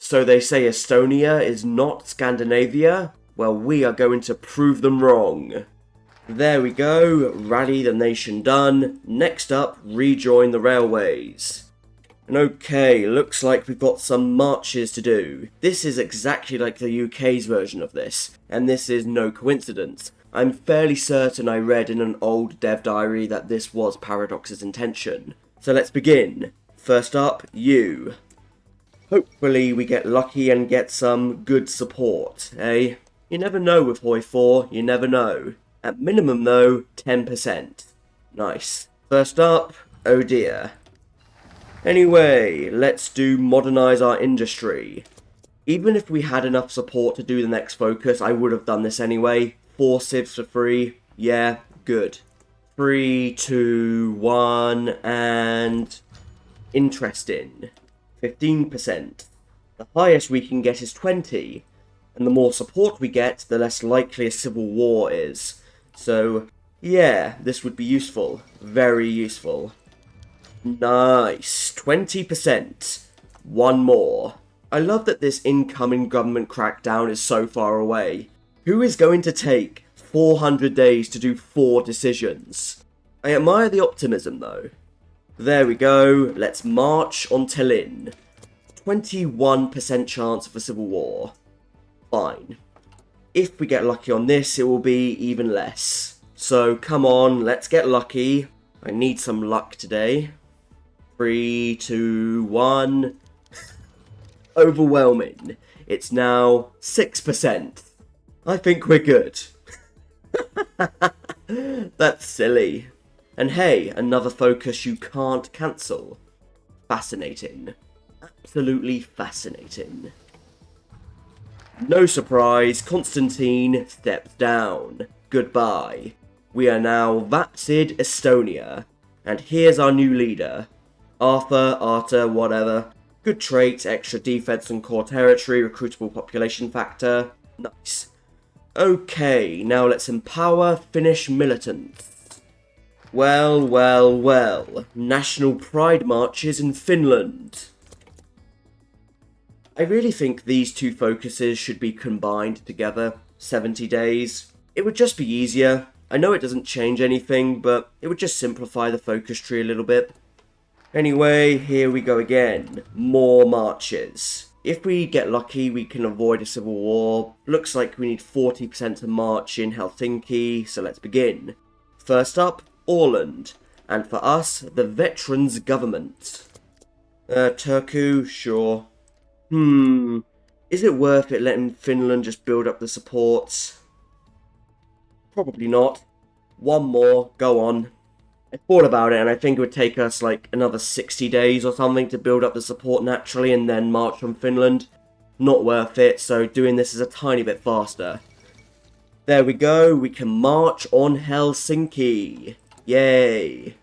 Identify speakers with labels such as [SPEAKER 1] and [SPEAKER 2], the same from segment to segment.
[SPEAKER 1] So they say Estonia is not Scandinavia? Well, we are going to prove them wrong. There we go, rally the nation done. Next up, rejoin the railways. And okay, looks like we've got some marches to do. This is exactly like the UK's version of this, and this is no coincidence. I'm fairly certain I read in an old dev diary that this was Paradox's intention. So let's begin. First up, you. Hopefully we get lucky and get some good support, eh? You never know with Hoi 4, you never know. At minimum though, 10%. Nice. First up, oh dear. Anyway, let's do modernise our industry. Even if we had enough support to do the next focus, I would have done this anyway. 4 civs for free. Yeah, good. 3, 2, 1, and... interesting. 15%. The highest we can get is 20. And the more support we get, the less likely a civil war is. So, yeah, this would be useful. Very useful. Nice. 20%. One more. I love that this incoming government crackdown is so far away. Who is going to take 400 days to do 4 decisions? I admire the optimism though. There we go. Let's march on Tallinn. 21% chance of a civil war. Fine. If we get lucky on this, it will be even less. So come on, let's get lucky. I need some luck today. 3, 2, 1. Overwhelming. It's now 6%. I think we're good. That's silly. And hey, another focus you can't cancel. Fascinating. Absolutely fascinating. No surprise, Constantine steps down. Goodbye. We are now Vapsid Estonia. And here's our new leader. Arthur, whatever. Good traits, extra defense and core territory, recruitable population factor. Nice. Okay, now let's empower Finnish militants. Well. National Pride marches in Finland. I really think these two focuses should be combined together. 70 days. It would just be easier. I know it doesn't change anything, but it would just simplify the focus tree a little bit. Anyway, here we go again. More marches. If we get lucky, we can avoid a civil war. Looks like we need 40% to march in Helsinki, so let's begin. First up, Åland. And for us, the Veterans Government. Turku, sure. Is it worth it letting Finland just build up the supports? Probably not. One more, go on. I thought about it and I think it would take us like another 60 days or something to build up the support naturally and then march from Finland. Not worth it, so doing this is a tiny bit faster. There we go, we can march on Helsinki. Yay.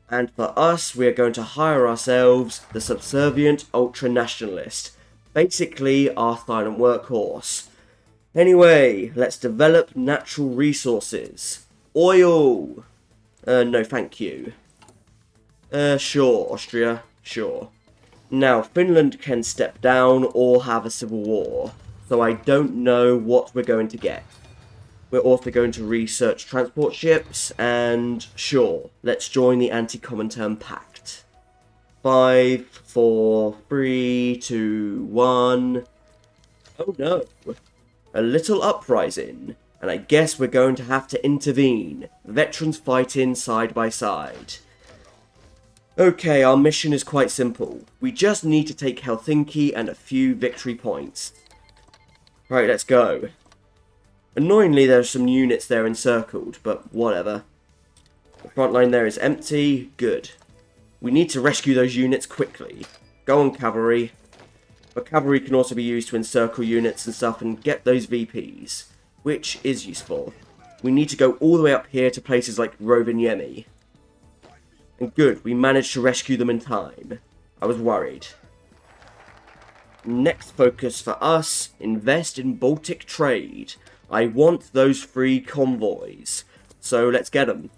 [SPEAKER 1] And for us, we are going to hire ourselves the subservient ultra-nationalist. Basically, our silent workhorse. Anyway, let's develop natural resources. Oil! No thank you. Sure, Austria, sure. Now, Finland can step down or have a civil war, so I don't know what we're going to get. We're also going to research transport ships, and sure, let's join the Anti-Comintern Pact. 5, 4, 3, 2, 1... Oh no! A little uprising, and I guess we're going to have to intervene. Veterans fighting side by side. Okay, our mission is quite simple. We just need to take Helsinki and a few victory points. Right, let's go. Annoyingly, there are some units there encircled, but whatever. The front line there is empty. Good. We need to rescue those units quickly. Go on, cavalry. But cavalry can also be used to encircle units and stuff and get those VPs, which is useful. We need to go all the way up here to places like Rovaniemi. And good, we managed to rescue them in time. I was worried. Next focus for us, invest in Baltic trade. I want those free convoys. So let's get them.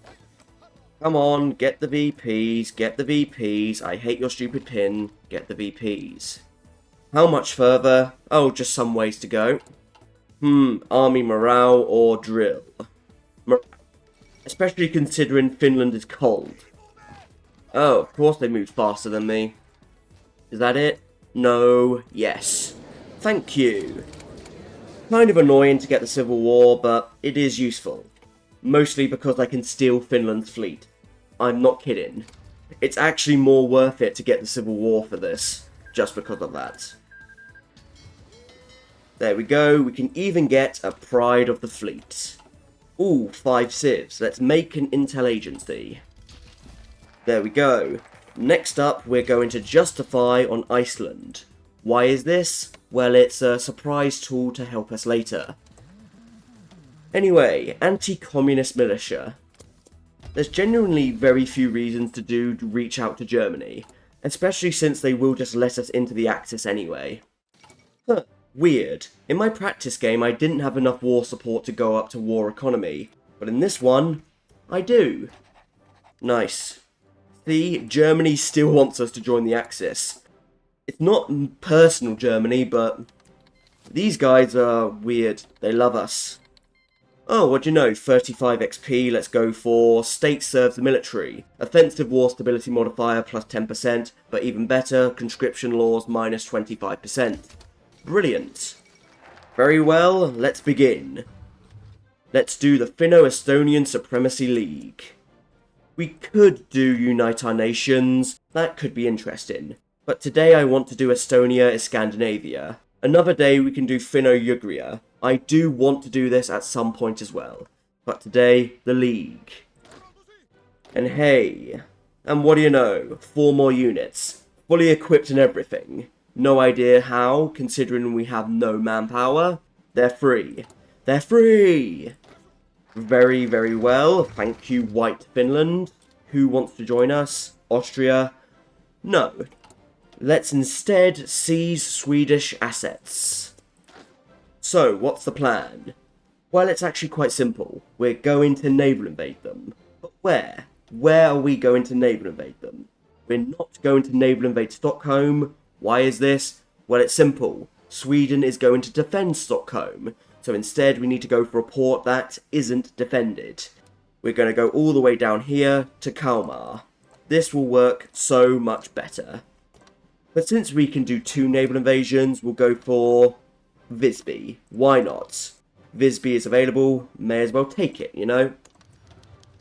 [SPEAKER 1] Come on, get the VPs, get the VPs. I hate your stupid pin. Get the VPs. How much further? Oh, just some ways to go. Army morale or drill? Especially considering Finland is cold. Oh, of course they move faster than me. Is that it? No. Yes. Thank you. Kind of annoying to get the Civil War, but it is useful. Mostly because I can steal Finland's fleet. I'm not kidding. It's actually more worth it to get the Civil War for this, just because of that. There we go, we can even get a Pride of the Fleet. Ooh, 5 civs. Let's make an intel agency. There we go. Next up, we're going to justify on Iceland. Why is this? Well, it's a surprise tool to help us later. Anyway, anti-communist militia. There's genuinely very few reasons to reach out to Germany, especially since they will just let us into the Axis anyway. Huh, weird. In my practice game, I didn't have enough war support to go up to war economy, but in this one, I do. Nice. See, Germany still wants us to join the Axis. It's not personal Germany, but these guys are weird. They love us. Oh, what do you know? 35 XP, let's go for State Serves the Military. Offensive War Stability Modifier plus 10%, but even better, Conscription Laws minus 25%. Brilliant. Very well, let's begin. Let's do the Finno-Estonian Supremacy League. We could do Unite Our Nations, that could be interesting. But today I want to do Estonia is Scandinavia. Another day we can do Finno-Ugria. I do want to do this at some point as well. But today, the League. And hey, and what do you know? 4 more units. Fully equipped and everything. No idea how, considering we have no manpower. They're free. They're free! Very, very well. Thank you, White Finland. Who wants to join us? Austria? No. Let's instead seize Swedish assets. So, what's the plan? Well, it's actually quite simple. We're going to naval invade them. But where? Where are we going to naval invade them? We're not going to naval invade Stockholm. Why is this? Well, it's simple. Sweden is going to defend Stockholm. So instead, we need to go for a port that isn't defended. We're going to go all the way down here to Kalmar. This will work so much better. But since we can do 2 naval invasions, we'll go for Visby. Why not? Visby is available, may as well take it, you know?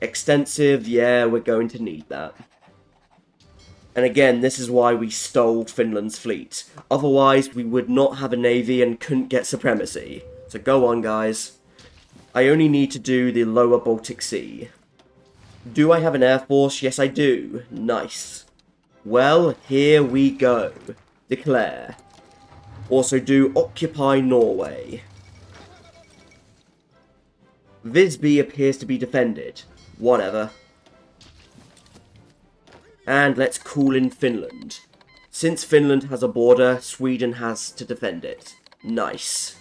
[SPEAKER 1] Extensive, yeah, we're going to need that. And again, this is why we stole Finland's fleet. Otherwise, we would not have a navy and couldn't get supremacy. So go on, guys. I only need to do the lower Baltic Sea. Do I have an air force? Yes, I do. Nice. Well, here we go. Declare. Also do Occupy Norway. Visby appears to be defended. Whatever. And let's call in Finland. Since Finland has a border, Sweden has to defend it. Nice.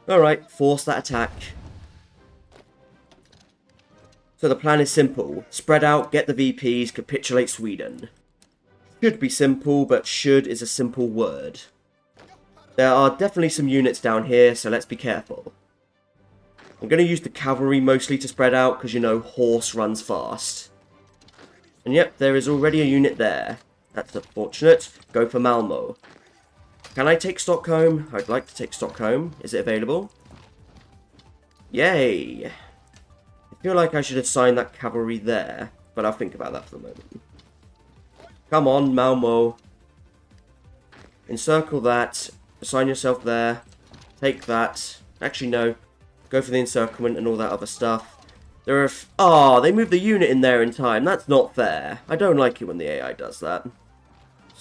[SPEAKER 1] Alright, force that attack. So the plan is simple. Spread out, get the VPs, capitulate Sweden. Should be simple, but should is a simple word. There are definitely some units down here, so let's be careful. I'm going to use the cavalry mostly to spread out, because you know, horse runs fast. And yep, there is already a unit there. That's unfortunate. Go for Malmo. Can I take Stockholm? I'd like to take Stockholm. Is it available? Yay! I feel like I should assign that cavalry there, but I'll think about that for the moment. Come on, Malmo. Encircle that. Assign yourself there. Take that. Actually, no. Go for the encirclement and all that other stuff. There are... they moved the unit in there in time. That's not fair. I don't like it when the AI does that.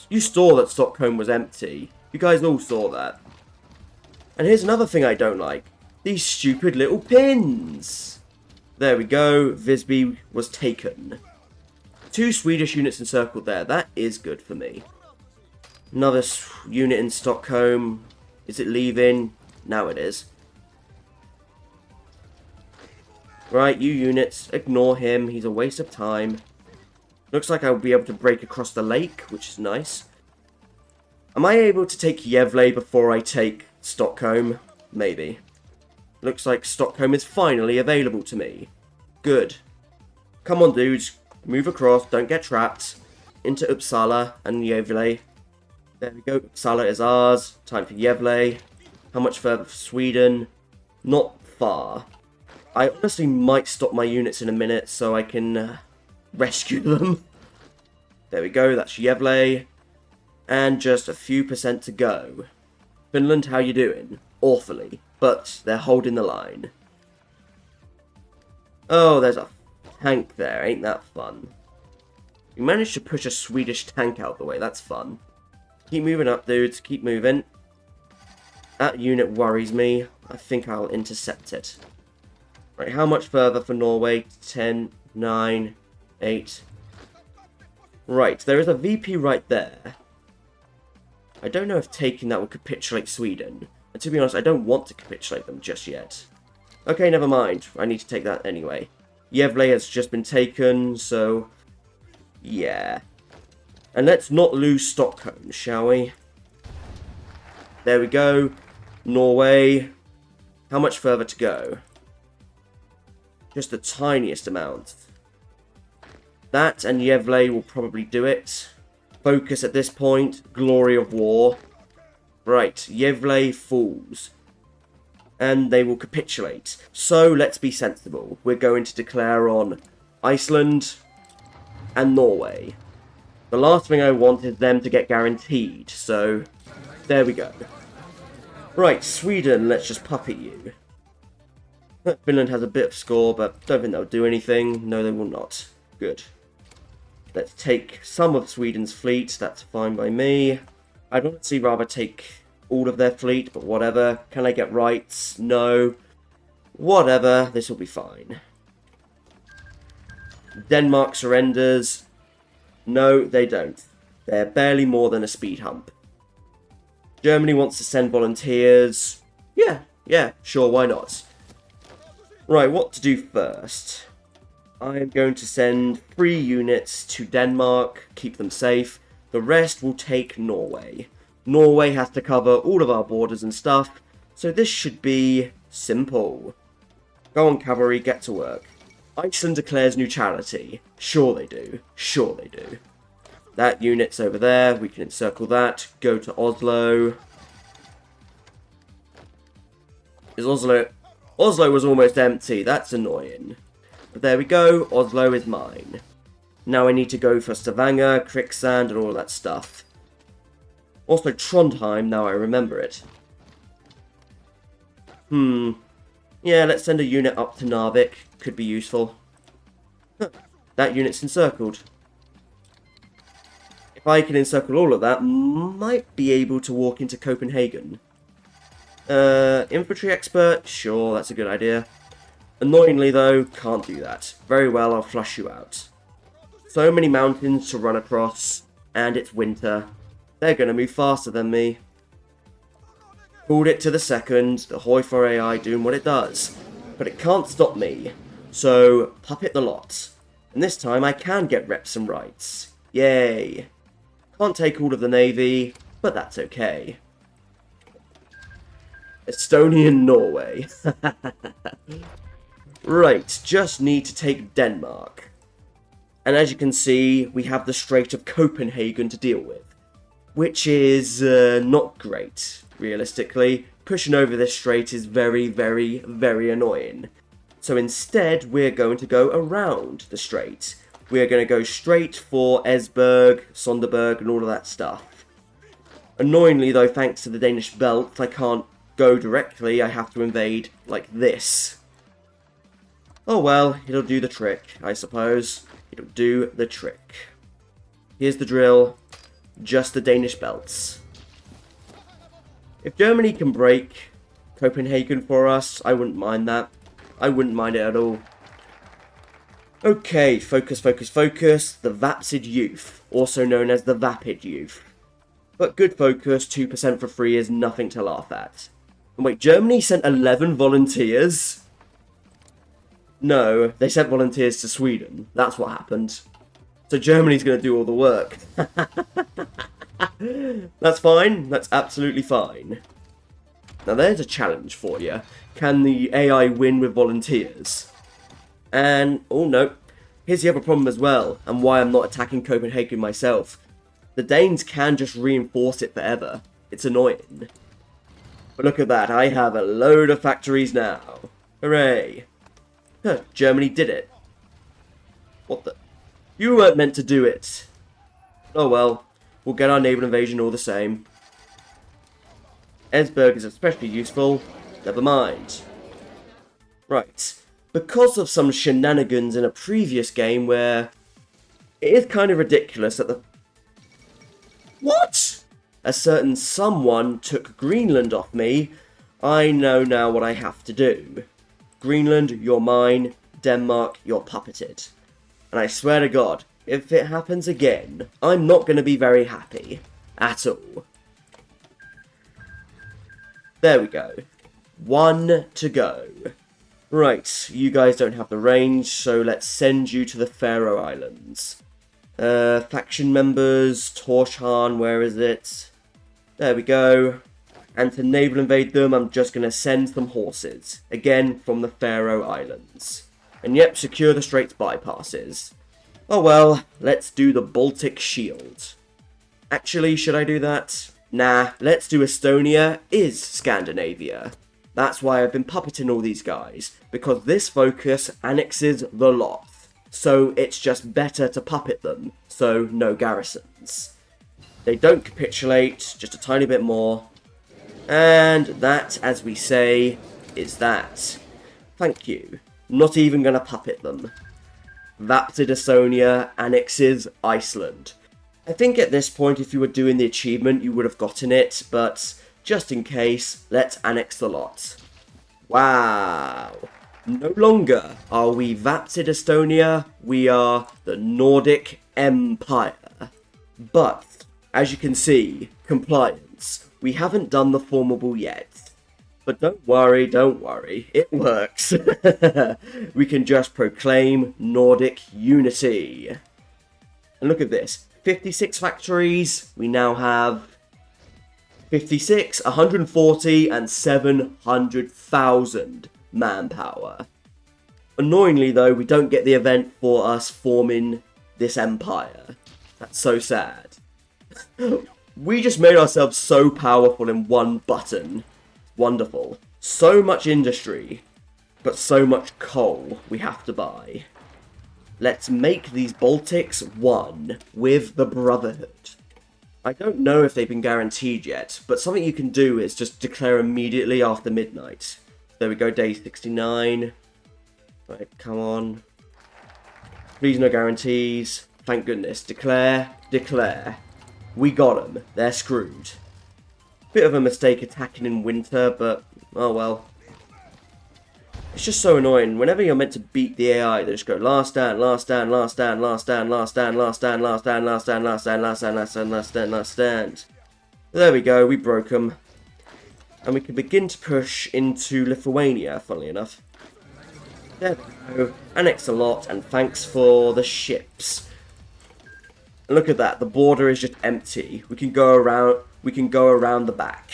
[SPEAKER 1] You saw that Stockholm was empty. You guys all saw that. And here's another thing I don't like. These stupid little pins. There we go. Visby was taken. 2 Swedish units encircled there. That is good for me. Another unit in Stockholm. Is it leaving? Now it is. Right, you units, ignore him. He's a waste of time. Looks like I'll be able to break across the lake, which is nice. Am I able to take Yevle before I take Stockholm? Maybe. Looks like Stockholm is finally available to me. Good. Come on, dudes. Move across. Don't get trapped. Into Uppsala and Yevle. There we go. Uppsala is ours. Time for Yevle. How much further for Sweden? Not far. I honestly might stop my units in a minute so I can rescue them. There we go. That's Yevle. And just a few percent to go. Finland, how you doing? Awfully. But they're holding the line. Oh, there's a tank there. Ain't that fun? You managed to push a Swedish tank out the way. That's fun. Keep moving up, dudes. Keep moving. That unit worries me. I think I'll intercept it. Right, how much further for Norway? 10, 9, 8. Right, there is a VP right there. I don't know if taking that would capitulate Sweden. And to be honest, I don't want to capitulate them just yet. Okay, never mind. I need to take that anyway. Yevle has just been taken, so... yeah. And let's not lose Stockholm, shall we? There we go. Norway. How much further to go? Just the tiniest amount. That and Yevle will probably do it. Focus at this point. Glory of war. Right, Yevle falls. And they will capitulate. So, let's be sensible. We're going to declare on Iceland and Norway. The last thing I want is them to get guaranteed, so there we go. Right, Sweden, let's just puppet you. Finland has a bit of score, but don't think they'll do anything. No, they will not. Good. Let's take some of Sweden's fleet, that's fine by me. I'd honestly rather take all of their fleet, but whatever. Can I get rights? No. Whatever, this will be fine. Denmark surrenders. No, they don't. They're barely more than a speed hump. Germany wants to send volunteers. Yeah, sure, why not? Right, what to do first? I'm going to send 3 units to Denmark, keep them safe. The rest will take Norway. Norway has to cover all of our borders and stuff, so this should be simple. Go on, cavalry, get to work. Iceland declares neutrality. Sure they do. Sure they do. That unit's over there. We can encircle that. Go to Oslo. Is Oslo... Oslo was almost empty. That's annoying. But there we go. Oslo is mine. Now I need to go for Stavanger, Kriksand, and all that stuff. Also Trondheim, now I remember it. Yeah, let's send a unit up to Narvik. Could be useful. That unit's encircled. If I can encircle all of that, might be able to walk into Copenhagen. Infantry expert? Sure, that's a good idea. Annoyingly though, can't do that. Very well, I'll flush you out. So many mountains to run across, and it's winter. They're gonna move faster than me. Pulled it to the second, the Hoi for AI doing what it does. But it can't stop me. So, puppet the lot. And this time I can get reps and rights. Yay. Can't take all of the navy, but that's okay. Estonian Norway. Right, just need to take Denmark. And as you can see, we have the Strait of Copenhagen to deal with. Which is not great, realistically. Pushing over this strait is very, very, very annoying. So instead, we're going to go around the strait. We're going to go straight for Esbjerg, Sonderburg, and all of that stuff. Annoyingly though, thanks to the Danish belt, I can't go directly. I have to invade like this. Oh well, it'll do the trick, I suppose. It'll do the trick. Here's the drill. Just the Danish belts. If Germany can break Copenhagen for us, I wouldn't mind that. I wouldn't mind it at all. Okay, focus, focus, focus. The Vapsid Youth, also known as the Vapid Youth. But good focus, 2% for free is nothing to laugh at. And wait, Germany sent 11 volunteers? No, they sent volunteers to Sweden. That's what happened. So Germany's going to do all the work. That's fine. That's absolutely fine. Now there's a challenge for you. Can the AI win with volunteers? And, oh no, here's the other problem as well, and why I'm not attacking Copenhagen myself. The Danes can just reinforce it forever. It's annoying. But look at that, I have a load of factories now. Hooray. Huh, Germany did it. What the? You weren't meant to do it. Oh well, we'll get our naval invasion all the same. Esbjerg is especially useful. Never mind. Right. Because of some shenanigans in a previous game where it is kind of ridiculous that the... What? A certain someone took Greenland off me, I know now what I have to do. Greenland, you're mine. Denmark, you're puppeted. And I swear to God, if it happens again, I'm not going to be very happy. At all. There we go. 1 to go. Right, you guys don't have the range, so let's send you to the Faroe Islands. Faction members, Torshavn, where is it? There we go. And to naval invade them, I'm just going to send some horses. Again, from the Faroe Islands. And yep, secure the Straits bypasses. Oh well, let's do the Baltic Shield. Actually, should I do that? Nah, let's do Estonia is Scandinavia. That's why I've been puppeting all these guys, because this focus annexes the lot. So it's just better to puppet them, so no garrisons. They don't capitulate, just a tiny bit more. And that, as we say, is that. Thank you. Not even gonna puppet them. Vapid Estonia annexes Iceland. I think at this point, if you were doing the achievement, you would have gotten it, but just in case, let's annex the lot. Wow. No longer are we Vapid Estonia, we are the Nordic Empire. But, as you can see, compliance. We haven't done the formable yet. But don't worry, it works. We can just proclaim Nordic unity. And look at this, 56 factories, we now have 56, 140, and 700,000 manpower. Annoyingly though, we don't get the event for us forming this empire. That's so sad. We just made ourselves so powerful in one button. Wonderful. So much industry, but so much coal we have to buy. Let's make these Baltics one with the Brotherhood. I don't know if they've been guaranteed yet, but something you can do is just declare immediately after midnight. There we go, day 69. Right, come on. Please no guarantees. Thank goodness. Declare, declare. We got them. They're screwed. Bit of a mistake attacking in winter, but oh well. It's just so annoying. Whenever you're meant to beat the AI, they just go last stand, last stand, last stand, last stand, last stand, last stand, last stand, last stand, last stand, last stand, last stand, last stand, last stand. There we go, we broke them. And we can begin to push into Lithuania, funnily enough. There we go. Annex a lot, and thanks for the ships. And look at that, the border is just empty. We can go around the back.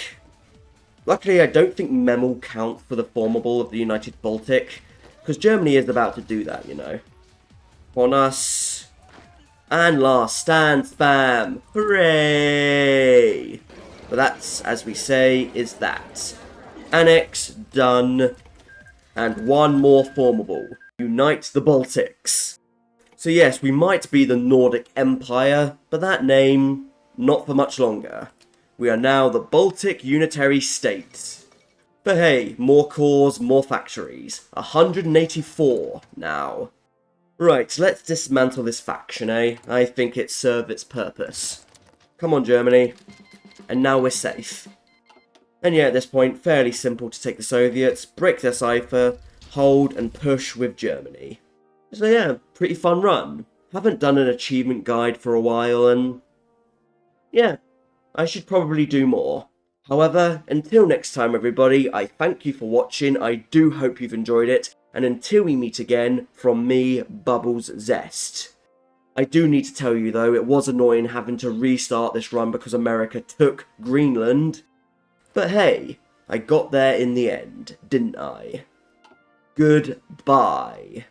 [SPEAKER 1] Luckily, I don't think Mem will count for the formable of the United Baltic, because Germany is about to do that, you know. On us. And last stand spam. Hooray! But that's, as we say, is that. Annex, done. And one more formable. Unite the Baltics. So yes, we might be the Nordic Empire, but that name, not for much longer. We are now the Baltic Unitary State. But hey, more cores, more factories. 184 now. Right, let's dismantle this faction, eh? I think it served its purpose. Come on, Germany. And now we're safe. And yeah, at this point, fairly simple to take the Soviets, break their cipher, hold and push with Germany. So yeah, pretty fun run. Haven't done an achievement guide for a while, and yeah. I should probably do more. However, until next time everybody, I thank you for watching, I do hope you've enjoyed it, and until we meet again, from me, Bubbles Zest. I do need to tell you though, it was annoying having to restart this run because America took Greenland. But hey, I got there in the end, didn't I? Goodbye.